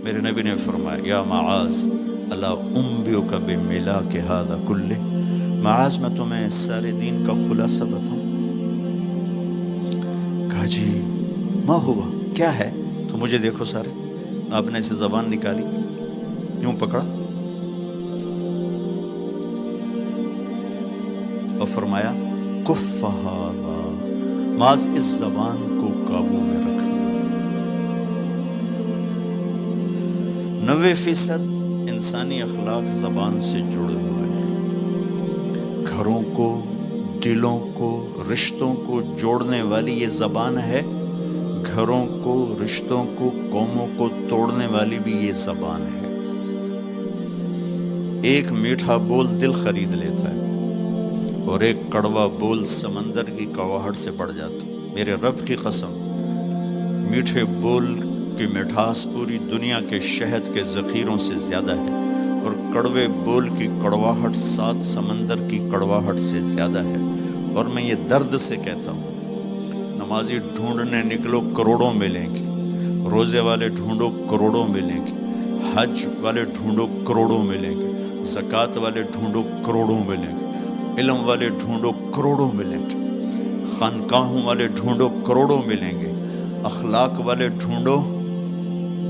میرے نبی نے فرمایا یا معاذ الا انبئک بملاک ھذا کلہ، معاذ میں تمہیں اس سارے دین کا خلاصہ بتاؤں؟ کہا جی ما ہوا، کیا ہے؟ تو مجھے دیکھو سارے، آپ نے اسے زبان نکالی، یوں پکڑا اور فرمایا کف ھذا، معاذ اس زبان کو قابو میں رکھ لو۔ 90% انسانی اخلاق زبان سے جڑے ہوئے ہیں۔ گھروں کو، دلوں کو، رشتوں کو جوڑنے والی یہ زبان ہے، گھروں کو، رشتوں کو، قوموں کو توڑنے والی بھی یہ زبان ہے۔ ایک میٹھا بول دل خرید لیتا ہے اور ایک کڑوا بول سمندر کی کڑواہٹ سے بڑھ جاتا۔ میرے رب کی قسم، میٹھے بول کی مٹھاس پوری دنیا کے شہد کے ذخیروں سے زیادہ ہے، اور کڑوے بول کی کڑواہٹ 7 سمندر کی کڑواہٹ سے زیادہ ہے۔ اور میں یہ درد سے کہتا ہوں، نمازی ڈھونڈنے نکلو کروڑوں ملیں گے، روزے والے ڈھونڈو کروڑوں ملیں گے، حج والے ڈھونڈو کروڑوں ملیں گے، زکوٰۃ والے ڈھونڈو کروڑوں ملیں گے، علم والے ڈھونڈو کروڑوں ملیں گے، خانقاہوں والے ڈھونڈو کروڑوں ملیں گے، اخلاق والے ڈھونڈو،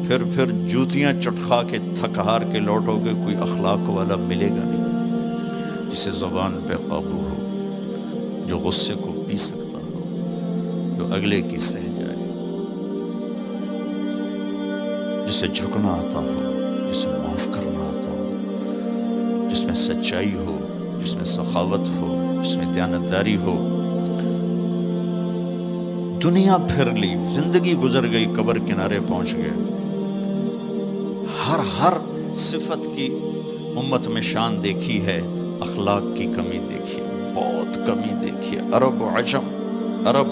پھر جوتیاں چٹخا کے تھک ہار کے لوٹو گے، کوئی اخلاق والا ملے گا نہیں، جسے زبان پہ قابو ہو، جو غصے کو پی سکتا ہو، جو اگلے کی سہ جائے، جسے جھکنا آتا ہو، جسے معاف کرنا آتا ہو، جس میں سچائی ہو، جس میں سخاوت ہو، جس میں دیانتداری ہو۔ دنیا پھر لی، زندگی گزر گئی، قبر کنارے پہنچ گئے، ہر صفت کی امت میں شان دیکھی ہے، اخلاق کی کمی دیکھی ہے، بہت کمی دیکھی ہے۔ عرب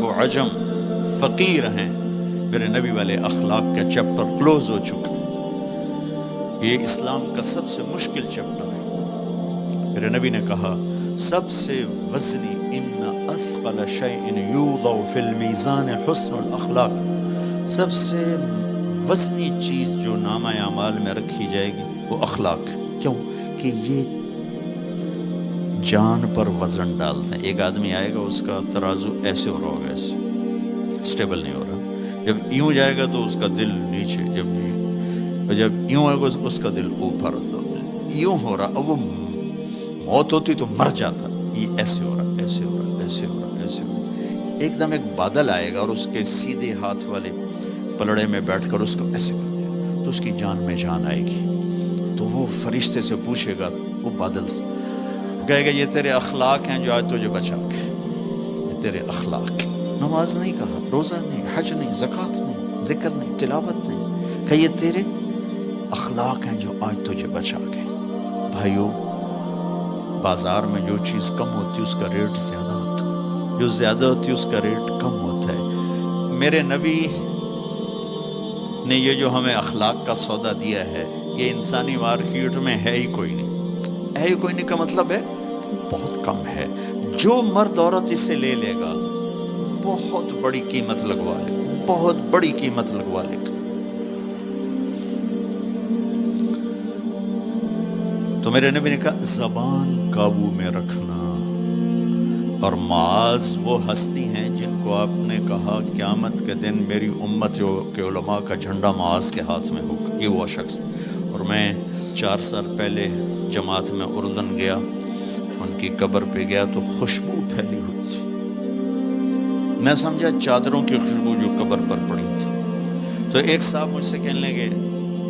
و عجم فقیر ہیں، میرے نبی والے اخلاق کا چیپٹر کلوز ہو چکا ہے۔ یہ اسلام کا سب سے مشکل چیپٹر ہے۔ میرے نبی نے کہا سب سے وزنی ان اثقل شیء یوضع فی المیزان حسن الاخلاق، سب سے وزنی چیز جو نامہ اعمال میں رکھی جائے گی وہ اخلاق۔ کیوں؟ کہ یہ جان پر وزن ڈالتے ہیں۔ ایک آدمی آئے گا، اس کا ترازو ایسے ہو رہا ہوگا، ایسے اسٹیبل نہیں ہو رہا، جب یوں جائے گا تو اس کا دل نیچے، جب یوں آئے گا اس کا دل اوپر، تو یوں ہو رہا، اب وہ موت ہوتی تو مر جاتا، یہ ایسے ہو رہا، ایسے ہو رہا، ایسے ہو رہا، ایسے ہو رہا۔ ایک دم ایک بادل آئے گا اور اس کے سیدھے ہاتھ والے پلڑے میں بیٹھ کر اس کو ایسے کر دیا تو اس کی جان میں جان آئے گی۔ تو وہ فرشتے سے پوچھے گا، وہ بادل سے کہے گا یہ تیرے اخلاق ہیں جو آج تجھے بچا کے، یہ تیرے اخلاق۔ نماز نہیں کہا، روزہ نہیں، حج نہیں، زکوٰۃ نہیں، ذکر نہیں، تلاوت نہیں، کہ یہ تیرے اخلاق ہیں جو آج تجھے بچا کے۔ بھائیو، بازار میں جو چیز کم ہوتی ہے اس کا ریٹ زیادہ ہوتا ہے، جو زیادہ ہوتی ہے اس کا ریٹ کم ہوتا ہے۔ میرے نبی نے یہ جو ہمیں اخلاق کا سودا دیا ہے، یہ انسانی مارکیٹ میں ہے ہی کوئی نہیں۔ ہے ہی کوئی نہیں کا مطلب ہے بہت کم ہے۔ جو مرد عورت اسے لے لے گا بہت بڑی قیمت لگوا لے، بہت بڑی قیمت لگوا لے گا۔ تو میرے نبی نے کہا زبان قابو میں رکھنا۔ اور معاذ وہ ہستی ہیں جن کو آپ نے کہا قیامت کے دن میری امت کے علماء کا جھنڈا معاذ کے ہاتھ میں ہوگا، یہ وہ شخص۔ اور میں 4 سال پہلے جماعت میں اردن گیا، ان کی قبر پہ گیا تو خوشبو پھیلی ہوئی تھی، میں سمجھا چادروں کی خوشبو جو قبر پر پڑی تھی۔ تو ایک صاحب مجھ سے کہنے لگے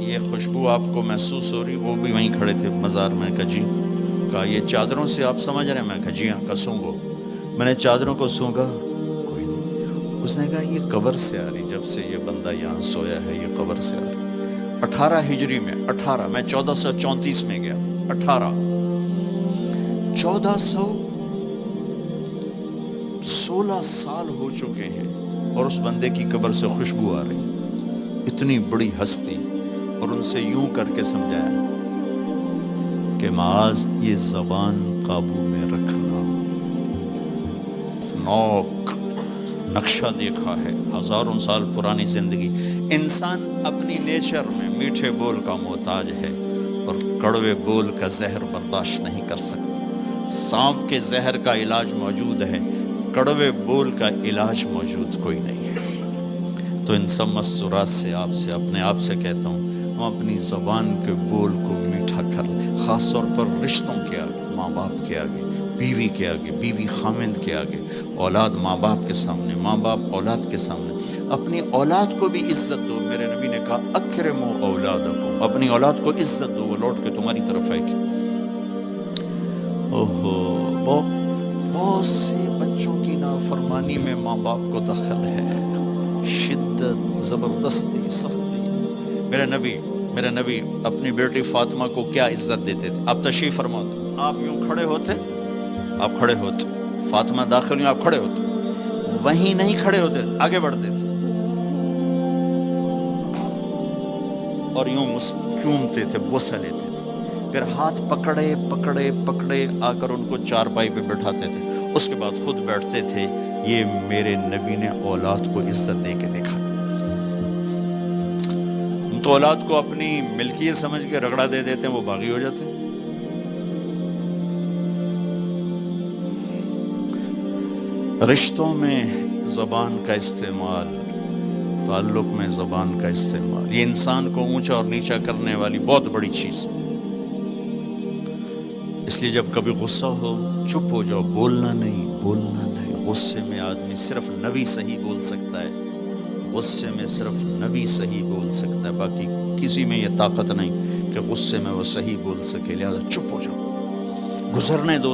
یہ خوشبو آپ کو محسوس ہو رہی؟ وہ بھی وہیں کھڑے تھے مزار میں۔ کہا جی۔ کہا یہ چادروں سے آپ سمجھ رہے ہیں؟ میں کہا جی ہاں۔ کہا سونگو۔ میں نے چادروں کو سونگا، کوئی نہیں۔ اس نے کہا یہ قبر سے آ رہی، جب سے یہ بندہ یہاں سویا ہے یہ قبر سے آ رہی۔ 18 ہجری میں، 18 میں 1434 میں گیا، 1416 سال ہو چکے ہیں اور اس بندے کی قبر سے خوشبو آ رہی، اتنی بڑی ہستی۔ اور ان سے یوں کر کے سمجھایا کہ معاذ یہ زبان قابو میں رکھنا۔ نوک نقشہ دیکھا ہے، 1000 سال پرانی زندگی، انسان اپنی نیچر میں میٹھے بول کا محتاج ہے اور کڑوے بول کا زہر برداشت نہیں کر سکتا۔ سانپ کے زہر کا علاج موجود ہے، کڑوے بول کا علاج موجود کوئی نہیں ہے۔ تو ان سب مستورات سے اپنے آپ سے کہتا ہوں، ہم اپنی زبان کے بول کو میٹھا کر لیں، خاص طور پر رشتوں کے آگے، ماں باپ کے آگے، بیوی کے آگے، بیوی خامند کے آگے، اولاد ماں باپ کے سامنے، ماں باپ اولاد کے سامنے۔ اپنی اولاد کو بھی عزت دو۔ میرے نبی نے کہا اکرموا اولادکم، اپنی اولاد کو عزت دو، وہ لوٹ کے تمہاری طرف آئے گی۔ بہت سے بچوں کی نافرمانی میں ماں باپ کو دخل ہے، شدت، زبردستی، سختی۔ میرے نبی اپنی بیٹی فاطمہ کو کیا عزت دیتے تھے؟ آپ تشریف فرما دو، آپ یوں کھڑے ہوتے، فاطمہ داخل ہوئی، آپ کھڑے ہوتے، وہیں نہیں کھڑے ہوتے، آگے بڑھتے تھے اور یوں چومتے تھے، بوسہ لیتے تھے، پھر ہاتھ پکڑے آ کر ان کو چارپائی پہ بٹھاتے تھے، اس کے بعد خود بیٹھتے تھے۔ یہ میرے نبی نے اولاد کو عزت دے کے دیکھا۔ ہم تو اولاد کو اپنی ملکیت سمجھ کے رگڑا دے دیتے ہیں، وہ باغی ہو جاتے ہیں۔ رشتوں میں زبان کا استعمال، تعلق میں زبان کا استعمال، یہ انسان کو اونچا اور نیچا کرنے والی بہت بڑی چیز ہے۔ اس لیے جب کبھی غصہ ہو، چپ ہو جاؤ، بولنا نہیں۔ غصے میں آدمی صرف نبی صحیح بول سکتا ہے، غصے میں صرف نبی صحیح بول سکتا ہے، باقی کسی میں یہ طاقت نہیں کہ غصے میں وہ صحیح بول سکے۔ لہٰذا چپ ہو جاؤ، گزرنے دو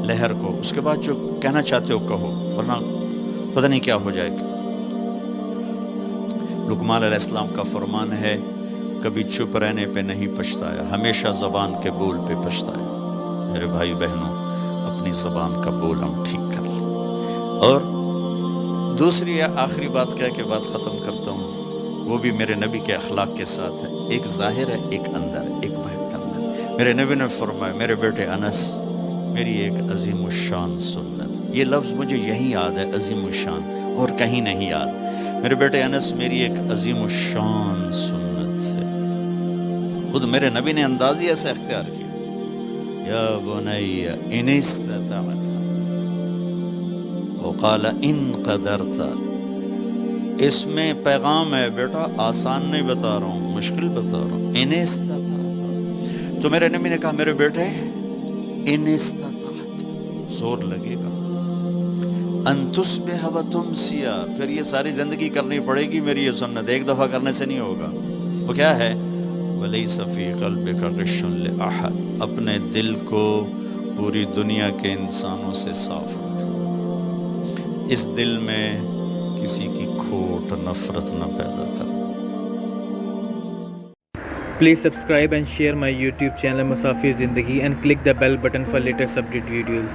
لہر کو، اس کے بعد جو کہنا چاہتے ہو کہو، ورنہ پتہ نہیں کیا ہو جائے گا۔ لقمان علیہ السلام کا فرمان ہے، کبھی چپ رہنے پہ نہیں پچھتایا، ہمیشہ زبان کے بول پہ پچھتایا۔ میرے بھائی بہنوں، اپنی زبان کا بول ہم ٹھیک کر لیں۔ اور دوسری آخری بات کہہ کے بات ختم کرتا ہوں، وہ بھی میرے نبی کے اخلاق کے ساتھ ہے۔ ایک ظاہر ہے، ایک اندر ہے، ایک باہر کا اندر ہے۔ میرے نبی نے فرمایا، میرے بیٹے انس، میری ایک عظیم الشان سنت، یہ لفظ مجھے یہی یاد ہے، عظیم الشان، اور کہیں نہیں یاد۔ میرے بیٹے انس، میری ایک عظیم الشان سنت ہے۔ خود میرے نبی نے انداز ہی ایسا اختیار کیا، یا بنی ان استطعت، وقال ان قدرت۔ اس میں پیغام ہے، بیٹا آسان نہیں بتا رہا ہوں، مشکل بتا رہا ہوں۔ ان استطعت، تو میرے نبی نے کہا میرے بیٹے ان استطعت، زور لگے گا، ان تصبح و تمسی، پھر یہ ساری زندگی کرنی پڑے گی میری یہ سنت، ایک دفعہ کرنے سے نہیں ہوگا۔ وہ کیا ہے؟ وَلَيْسَ فِي قَلْبِكَ غِشٌّ لِأَحَدٍ، اپنے دل کو پوری دنیا کے انسانوں سے صاف رکھو، اس دل میں کسی کی کھوٹ، نفرت نہ پیدا کرو۔ Please subscribe and share my YouTube channel Musafir Zindagi and click the bell button for latest update videos.